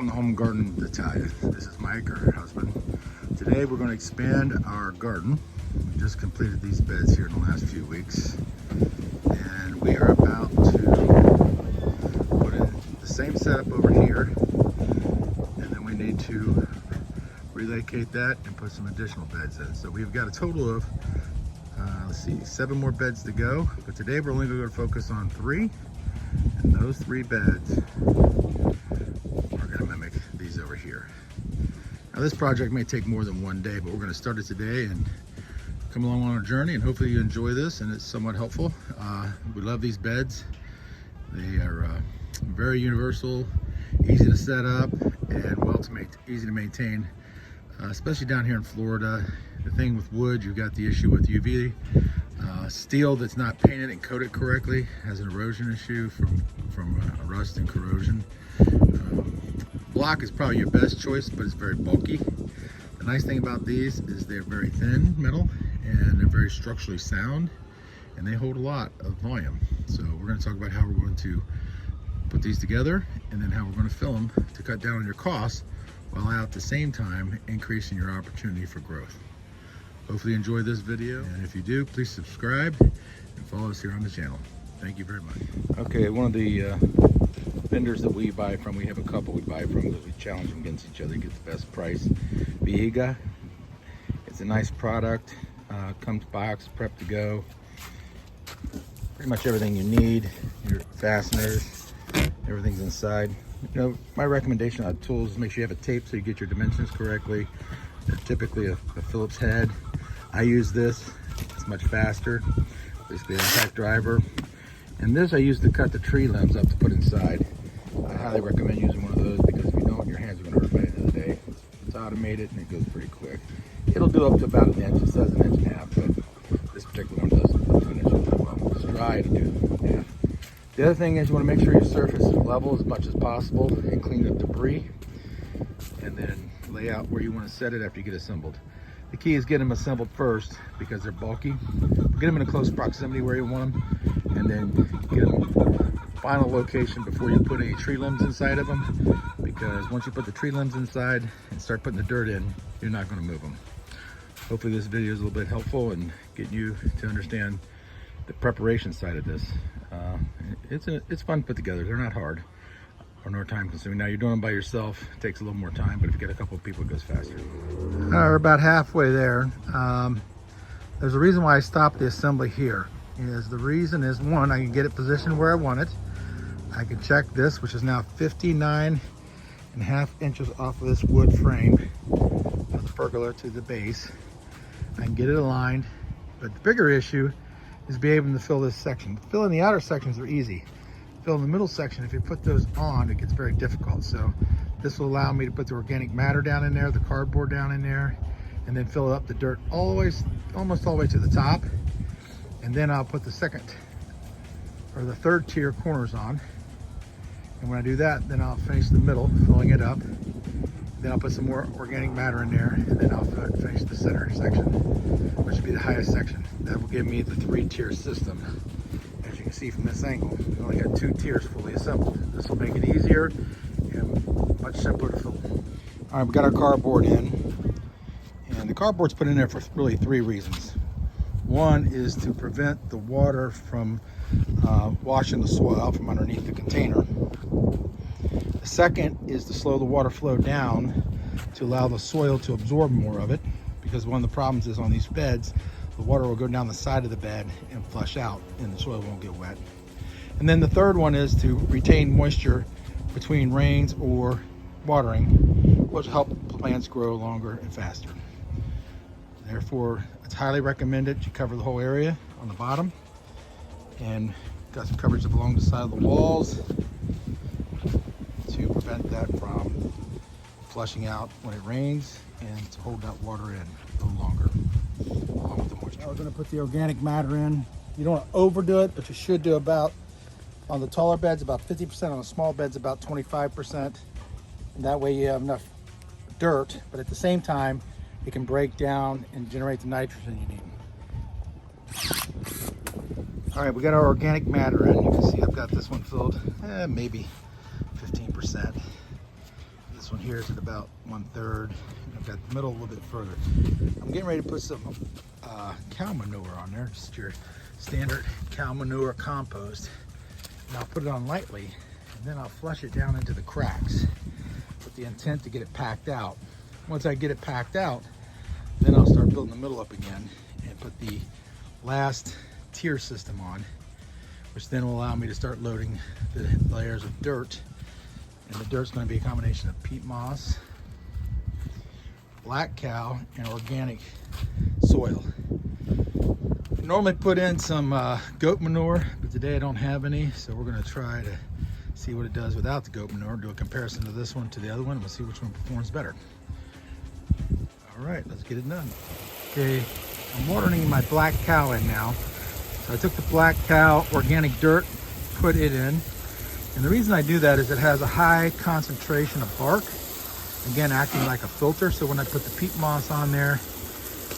on the home garden to tell you. This is Mike, her husband. Today we're going to expand our garden. We just completed these beds here in the last few weeks, and we are about to put in the same setup over here, and then we need to relocate that and put some additional beds in. So we've got a total of let's see, 7 more beds to go, but today we're only going to focus on 3, and those 3 beds are going to mimic these over here. Now this project may take more than one day, but we're going to start it today and come along on our journey, and hopefully you enjoy this and it's somewhat helpful. We love these beds. They are very universal, easy to set up, and easy to maintain, especially down here in Florida. The thing with wood, you've got the issue with UV. Steel that's not painted and coated correctly has an erosion issue from rust and corrosion. Block is probably your best choice, but it's very bulky. The nice thing about these is they're very thin metal, and they're very structurally sound, and they hold a lot of volume. So we're going to talk about how we're going to put these together, and then how we're going to fill them to cut down on your costs, while at the same time increasing your opportunity for growth. Hopefully you enjoy this video, and if you do, please subscribe and follow us here on the channel. Thank you very much. Okay, one of the vendors that we buy from, we have a couple we buy from that we challenge them against each other to get the best price. Viega, it's a nice product, comes boxed, prepped to go. Pretty much everything you need, your fasteners, everything's inside. You know, my recommendation on tools is make sure you have a tape so you get your dimensions correctly. They're typically a Phillips head. I use this, it's much faster. Basically an impact driver. And this I use to cut the tree limbs up to put inside. I highly recommend using one of those, because if you don't, your hands are gonna hurt by the end of the day. It's automated and it goes pretty quick. It'll do up to about 1 inch. It says 1.5 inches, but this particular one does up to 1 inch. Well, if it's dry, it'll do 1.5. The other thing is you wanna make sure your surface is level as much as possible and clean up debris, and then lay out where you want to set it after you get assembled. The key is get them assembled first, because they're bulky. Get them in a close proximity where you want them, and then get them final location before you put any tree limbs inside of them, because once you put the tree limbs inside and start putting the dirt in, you're not going to move them. Hopefully this video is a little bit helpful in getting you to understand the preparation side of this. It's fun to put together. They're not hard or nor time consuming. Now you're doing them by yourself, it takes a little more time, but if you get a couple of people, it goes faster. We're about halfway there. There's a reason why I stopped the assembly here. The reason is, one, I can get it positioned where I want it. I can check this, which is now 59.5 inches off of this wood frame, from the pergola to the base. I can get it aligned, but the bigger issue is being able to fill this section. Filling the outer sections are easy. Fill in the middle section, if you put those on, it gets very difficult. So this will allow me to put the organic matter down in there, the cardboard down in there, and then fill up the dirt almost all the way to the top. And then I'll put the second or the third tier corners on. And when I do that, then I'll finish the middle, filling it up. Then I'll put some more organic matter in there, and then I'll finish the center section, which will be the highest section. That will give me the 3-tier system. As you can see from this angle, we only got 2 tiers fully assembled. This will make it easier and much simpler to fill. All right, we got our cardboard in, and the cardboard's put in there for really 3 reasons. One is to prevent the water from washing the soil out from underneath the container. The second is to slow the water flow down to allow the soil to absorb more of it, because one of the problems is on these beds, the water will go down the side of the bed and flush out, and the soil won't get wet. And then the third one is to retain moisture between rains or watering, which will help plants grow longer and faster. Therefore, it's highly recommended you cover the whole area on the bottom, and got some coverage along the side of the walls to prevent that from flushing out when it rains, and to hold that water in a little longer, along with the moisture. Now we're going to put the organic matter in. You don't want to overdo it, but you should do about, on the taller beds, about 50%, on the small beds, about 25%. And that way you have enough dirt, but at the same time, it can break down and generate the nitrogen you need. All right, we got our organic matter in. You can see I've got this one filled, maybe 15%. This here is at about 1/3. I've got the middle a little bit further. I'm getting ready to put some cow manure on there, just your standard cow manure compost. And I'll put it on lightly, and then I'll flush it down into the cracks with the intent to get it packed out. Once I get it packed out, then I'll start building the middle up again and put the last tier system on, which then will allow me to start loading the layers of dirt. And the dirt's going to be a combination of peat moss, black cow, and organic soil. I normally put in some goat manure, but today I don't have any, so we're going to try to see what it does without the goat manure, do a comparison to this one to the other one, and we'll see which one performs better. All right, let's get it done. Okay, I'm watering my black cow in now. So I took the black cow organic dirt, put it in. And the reason I do that is it has a high concentration of bark, again, acting like a filter. So when I put the peat moss on there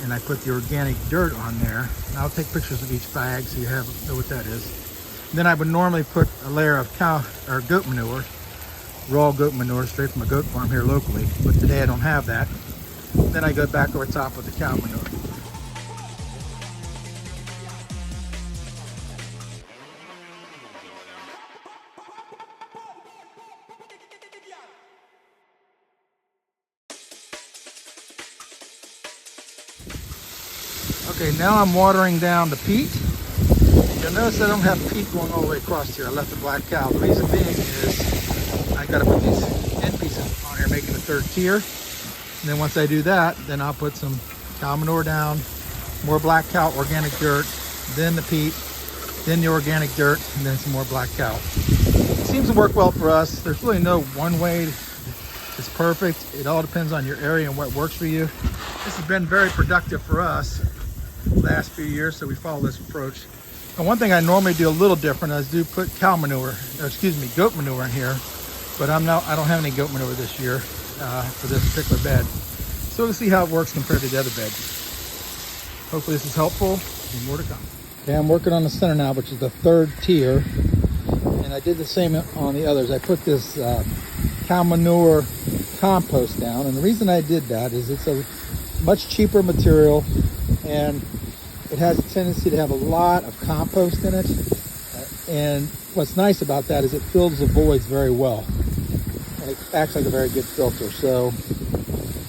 and I put the organic dirt on there, and I'll take pictures of each bag so you know what that is. And then I would normally put a layer of cow or goat manure, raw goat manure straight from a goat farm here locally, but today I don't have that. Then I go back over top with the cow manure. Okay, now I'm watering down the peat. You'll notice I don't have peat going all the way across here. I left the black cow. The reason being is I gotta put these end pieces on here, making the third tier. And then once I do that, then I'll put some cow manure down, more black cow organic dirt, then the peat, then the organic dirt, and then some more black cow. It seems to work well for us. There's really no one way it's perfect. It all depends on your area and what works for you. This has been very productive for us the last few years, so we follow this approach. And one thing I normally do a little different is put goat manure in here, but I don't have any goat manure this year for this particular bed. So we'll see how it works compared to the other bed. Hopefully this is helpful, and more to come. Okay, I'm working on the center now, which is the third tier, and I did the same on the others. I put this cow manure compost down, and the reason I did that is it's a much cheaper material, and it has a tendency to have a lot of compost in it. And what's nice about that is it fills the voids very well. And it acts like a very good filter. So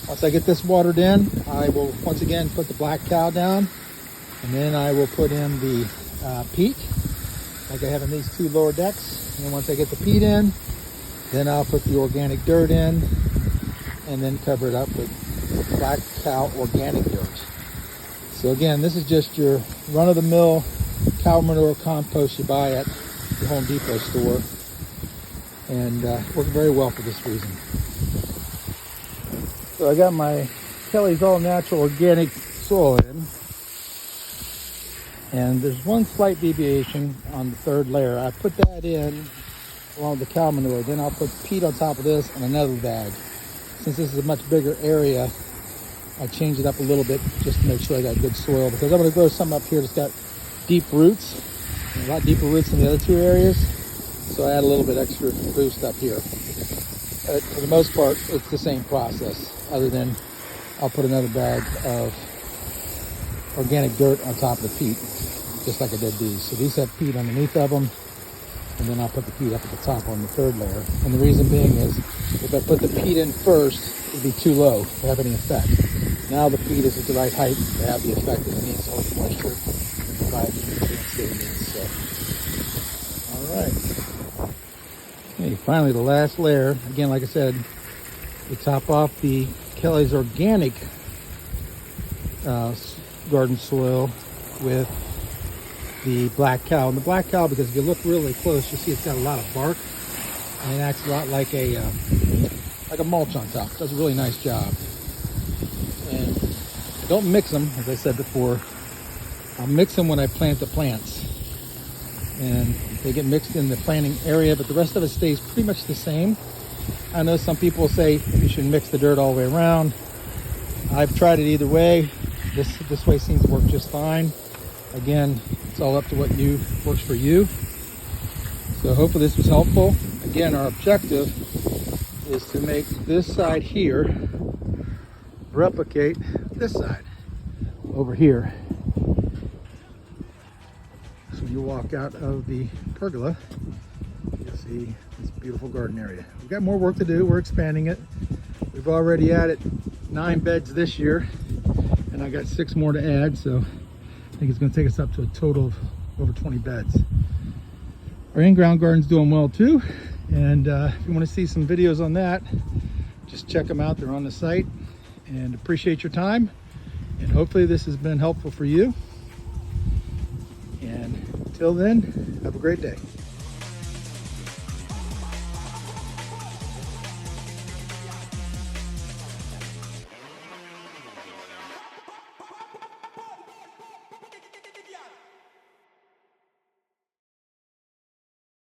once I get this watered in, I will once again put the black cow down. And then I will put in the peat, like I have in these two lower decks. And then once I get the peat in, then I'll put the organic dirt in, and then cover it up with black cow organic dirt. So again, this is just your run-of-the-mill cow manure compost you buy at the Home Depot store, and works very well for this reason. So I got my Kelly's All Natural Organic Soil in, and there's one slight deviation on the third layer. I put that in along with the cow manure, then I'll put peat on top of this and another bag. Since this is a much bigger area, I changed it up a little bit just to make sure I got good soil, because I'm going to grow some up here that's got deep roots, a lot deeper roots in the other two areas. So I add a little bit extra boost up here. But for the most part, it's the same process, other than I'll put another bag of organic dirt on top of the peat, just like I did these. So these have peat underneath of them, and then I'll put the peat up at the top on the third layer. And the reason being is, if I put the peat in first, it'd be too low to have any effect. Now the peat is at the right height to have the effect that it needs to hold the moisture and provide the nutrients that it needs. So, all right. Okay, finally the last layer. Again, like I said, we top off the Kelly's Organic garden soil with the black cow. And the black cow, because if you look really close, you'll see it's got a lot of bark, and it acts a lot like a mulch on top. It does a really nice job. And I don't mix them, as I said before. I'll mix them when I plant the plants, and they get mixed in the planting area, but the rest of it stays pretty much the same. I know some people say you should mix the dirt all the way around. I've tried it either way. This way seems to work just fine. Again, it's all up to what works for you. So hopefully this was helpful. Again, our objective is to make this side here replicate this side over here. So when you walk out of the pergola, you'll see this beautiful garden area. We've got more work to do. We're expanding it. We've already added 9 beds this year, and I got 6 more to add, so I think it's going to take us up to a total of over 20 beds. Our in-ground garden's doing well too, and if you want to see some videos on that, just check them out. They're on the site. And appreciate your time, and hopefully this has been helpful for you. And until then, have a great day.